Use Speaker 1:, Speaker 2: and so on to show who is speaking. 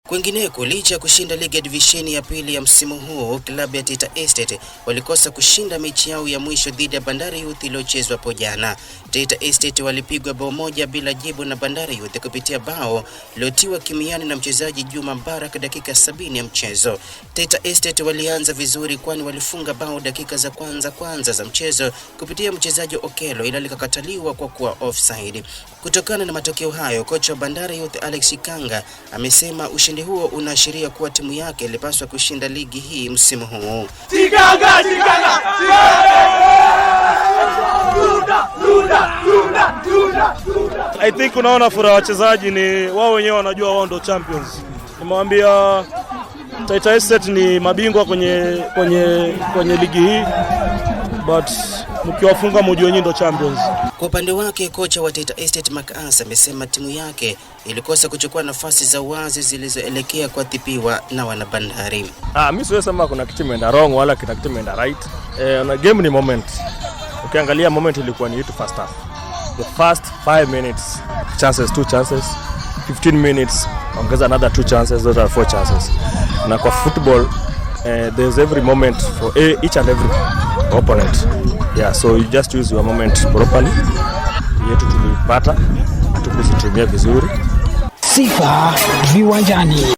Speaker 1: Kwingineko, licha ya kushinda ligi ya divisheni ya pili ya msimu huu, klabu ya Taita Estate walikosa kushinda mechi yao ya mwisho dhidi ya Bandari Youth iliyochezwa hapo jana. Taita Estate walipigwa bao moja bila jibu na Bandari Youth kupitia bao lilotiwa kimiani na mchezaji Juma Mbarak dakika 70 ya mchezo. Taita Estate walianza vizuri kwani walifunga bao dakika za kwanza za mchezo kupitia mchezaji Okelo, ila likakataliwa kwa kuwa offside. Kutokana na matokeo hayo, kocha wa Bandari Youth Alex Kanga amesema ushindi huo unaashiria kuwa timu yake ilipaswa kushinda ligi hii msimu huu.
Speaker 2: I think unaona furaha wachezaji ni wao wenyewe wanajua wao ndio champions. Nimewambia Taita Estate ni mabingwa kwenye ligi hii, but mkiwafunga mjue nyinyi ndio champions.
Speaker 1: Kwa upande wake, kocha wa Taita Estate Makasa amesema timu yake ilikosa kuchukua nafasi za wazi zilizoelekea kuadhibiwa na wana Bandari.
Speaker 2: Mimi siwezi sema kuna kitu imeenda wrong wala kitu imeenda right. Na game ni moment. Ukiangalia moment ilikuwa ni first half. The first 5 minutes chances, 2 chances. 15 minutes ongeza another 2 chances, those are 4 chances. Na kwa football there's every moment for each and every opponent. Yeah, so you just use your moment properly. Yetu tulipata, tukuzitumia vizuri.
Speaker 3: Sifa Viwanjani.